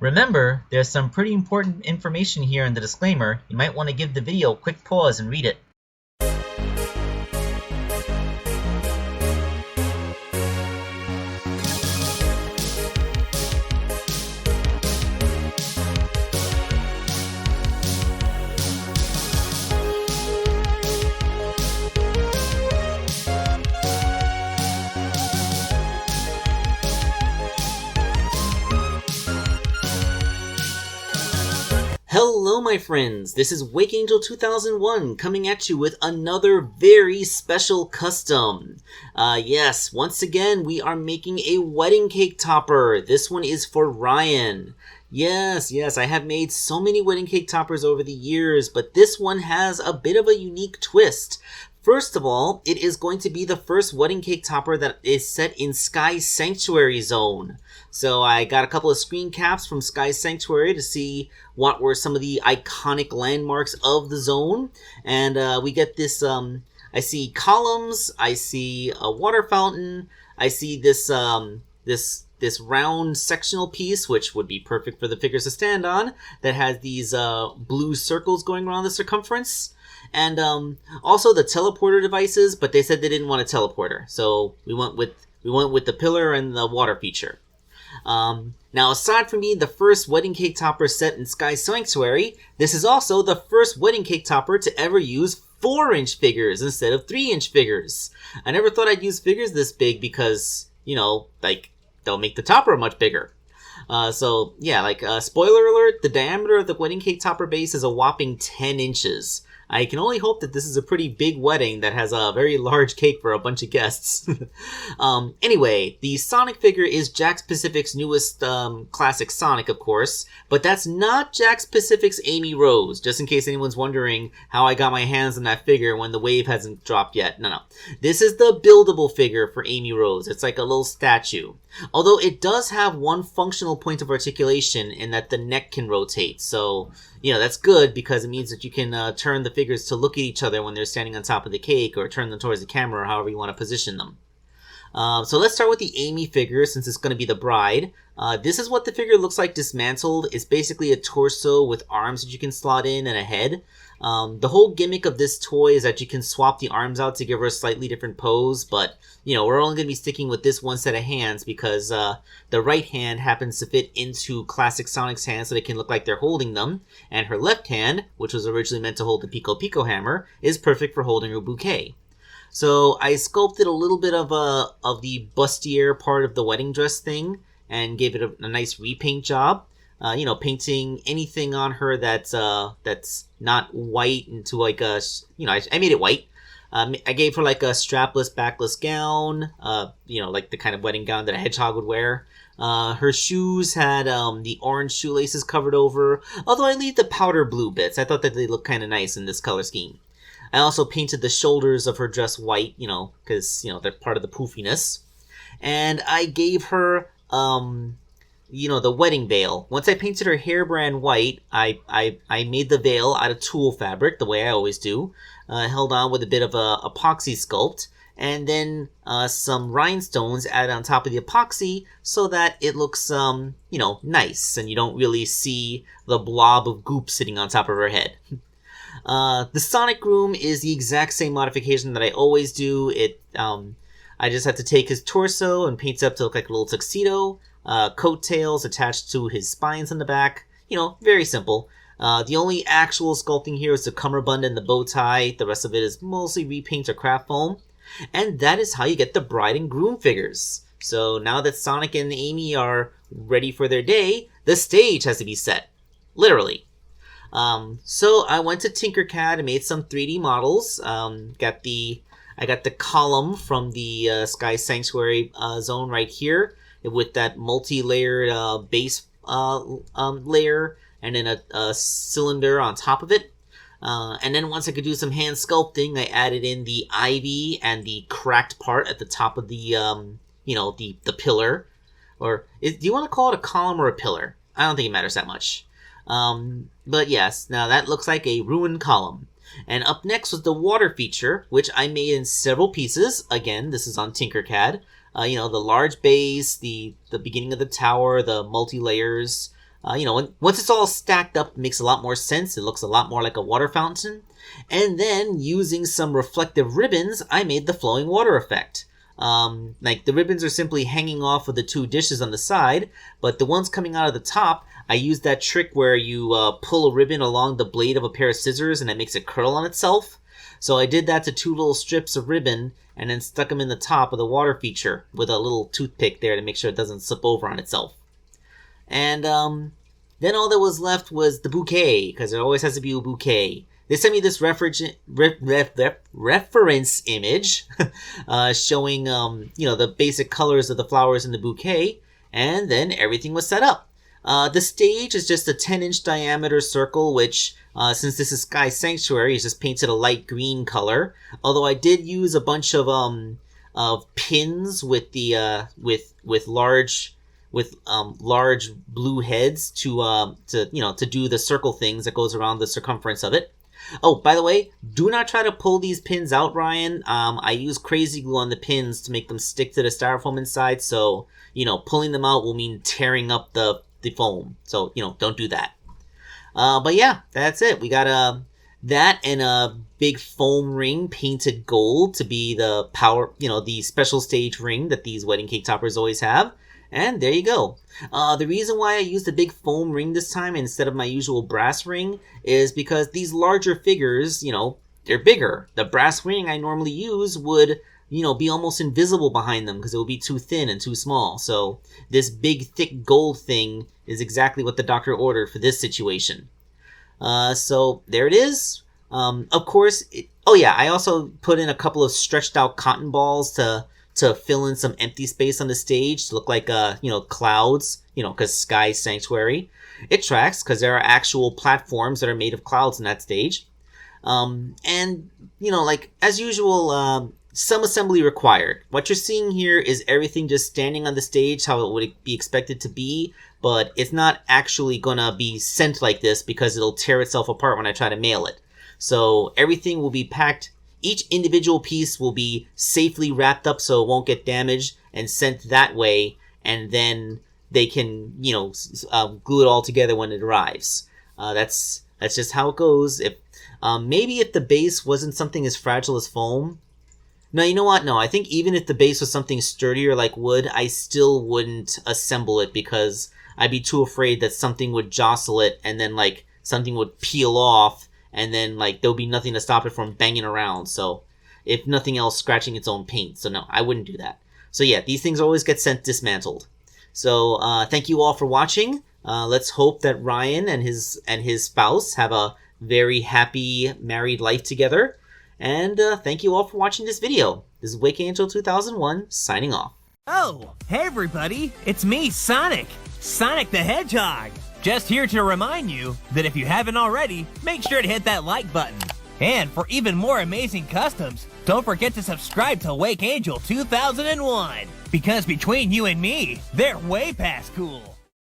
Remember, there's some pretty important information here in the disclaimer. You might want to give the video a quick pause and read it. Hello my friends, this is Wake Angel 2001 coming at you with another very special custom. Yes, once again we are making a wedding cake topper. This one is for Ryan. Yes, I have made so many wedding cake toppers over the years, but this one has a bit of a unique twist. First of all, it is going to be the first wedding cake topper that is set in Sky Sanctuary Zone. So I got a couple of screen caps from Sky Sanctuary to see what were some of the iconic landmarks of the zone. And we get this, I see columns, I see a water fountain, I see this, this round sectional piece, which would be perfect for the figures to stand on, that has these blue circles going around the circumference. And also the teleporter devices, but they said they didn't want a teleporter, so we went with the pillar and the water feature. Now, aside from being the first wedding cake topper set in Sky Sanctuary, this is also the first wedding cake topper to ever use 4-inch figures instead of 3-inch figures. I never thought I'd use figures this big because, you know, like, they'll make the topper much bigger. So, yeah, spoiler alert, the diameter of the wedding cake topper base is a whopping 10 inches. I can only hope that this is a pretty big wedding that has a very large cake for a bunch of guests. Anyway, the Sonic figure is Jakks Pacific's newest classic Sonic, of course, but that's not Jakks Pacific's Amy Rose, just in case anyone's wondering how I got my hands on that figure when the wave hasn't dropped yet. No. This is the buildable figure for Amy Rose. It's like a little statue. Although it does have one functional point of articulation in that the neck can rotate, so, you know, that's good because it means that you can turn the figures to look at each other when they're standing on top of the cake, or turn them towards the camera, or however you want to position them. So let's start with the Amy figure, since it's going to be the bride. This is what the figure looks like dismantled. It's basically a torso with arms that you can slot in and a head. The whole gimmick of this toy is that you can swap the arms out to give her a slightly different pose, but, you know, we're only going to be sticking with this one set of hands because the right hand happens to fit into classic Sonic's hands so they can look like they're holding them, and her left hand, which was originally meant to hold the Pico Pico hammer, is perfect for holding a bouquet. So I sculpted a little bit of the bustier part of the wedding dress thing and gave it a nice repaint job. You know, painting anything on her that's not white into like a, you know, I made it white. I gave her like a strapless, backless gown, you know, like the kind of wedding gown that a hedgehog would wear. Her shoes had the orange shoelaces covered over, although I leave the powder blue bits. I thought that they looked kind of nice in this color scheme. I also painted the shoulders of her dress white, you know, because, you know, they're part of the poofiness. And I gave her, you know, the wedding veil. Once I painted her hair brand white, I made the veil out of tulle fabric, the way I always do. Held on with a bit of a epoxy sculpt, and then some rhinestones added on top of the epoxy so that it looks, you know, nice, and you don't really see the blob of goop sitting on top of her head. The Sonic Groom is the exact same modification that I always do. I just have to take his torso and paint it up to look like a little tuxedo. Coattails attached to his spines on the back. You know, very simple. The only actual sculpting here is the cummerbund and the bow tie. The rest of it is mostly repaint or craft foam. And that is how you get the bride and groom figures. So now that Sonic and Amy are ready for their day, the stage has to be set. Literally. So I went to Tinkercad and made some 3D models. I got the column from the Sky Sanctuary zone right here, with that multi-layered base layer, and then a cylinder on top of it. And then once I could do some hand sculpting, I added in the ivy and the cracked part at the top of the, you know, the pillar. Or, do you want to call it a column or a pillar? I don't think it matters that much. But yes, now that looks like a ruined column. And up next was the water feature, which I made in several pieces. Again, this is on Tinkercad. You know, the large base, the beginning of the tower, the multi-layers, Once it's all stacked up, it makes a lot more sense. It looks a lot more like a water fountain. And then, using some reflective ribbons, I made the flowing water effect. The ribbons are simply hanging off of the two dishes on the side, but the ones coming out of the top, I used that trick where you pull a ribbon along the blade of a pair of scissors and it makes it curl on itself. So I did that to two little strips of ribbon and then stuck them in the top of the water feature with a little toothpick there to make sure it doesn't slip over on itself. And then all that was left was the bouquet, because there always has to be a bouquet. They sent me this reference image showing, the basic colors of the flowers in the bouquet, and then everything was set up. The stage is just a 10-inch diameter circle, which, since this is Sky Sanctuary, is just painted a light green color. Although I did use a bunch of pins with the large blue heads to do the circle things that goes around the circumference of it. Oh, by the way, do not try to pull these pins out, Ryan. I use crazy glue on the pins to make them stick to the styrofoam inside, so, pulling them out will mean tearing up the foam. So, don't do that. But yeah, that's it. We got that and a big foam ring painted gold to be the the special stage ring that these wedding cake toppers always have. And there you go. The reason why I used a big foam ring this time instead of my usual brass ring is because these larger figures, they're bigger. The brass ring I normally use would, be almost invisible behind them because it would be too thin and too small. So this big, thick gold thing is exactly what the doctor ordered for this situation. So there it is. Of course, I also put in a couple of stretched out cotton balls to fill in some empty space on the stage to look like, clouds, because Sky Sanctuary. It tracks because there are actual platforms that are made of clouds in that stage. As usual, some assembly required. What you're seeing here is everything just standing on the stage how it would be expected to be, but it's not actually gonna be sent like this because it'll tear itself apart when I try to mail it. So everything will be packed. Each individual piece will be safely wrapped up so it won't get damaged and sent that way, and then they can, glue it all together when it arrives. That's just how it goes. If the base wasn't something as fragile as foam. No, you know what? No, I think even if the base was something sturdier like wood, I still wouldn't assemble it because I'd be too afraid that something would jostle it and then something would peel off. And then, there'll be nothing to stop it from banging around. So, if nothing else, scratching its own paint. So, no, I wouldn't do that. So, yeah, these things always get sent dismantled. So, thank you all for watching. Let's hope that Ryan and his spouse have a very happy married life together. And thank you all for watching this video. This is Wake Angel 2001, signing off. Oh, hey everybody, it's me, Sonic the Hedgehog. Just here to remind you that if you haven't already, make sure to hit that like button. And for even more amazing customs, don't forget to subscribe to Wake Angel 2001. Because between you and me, they're way past cool.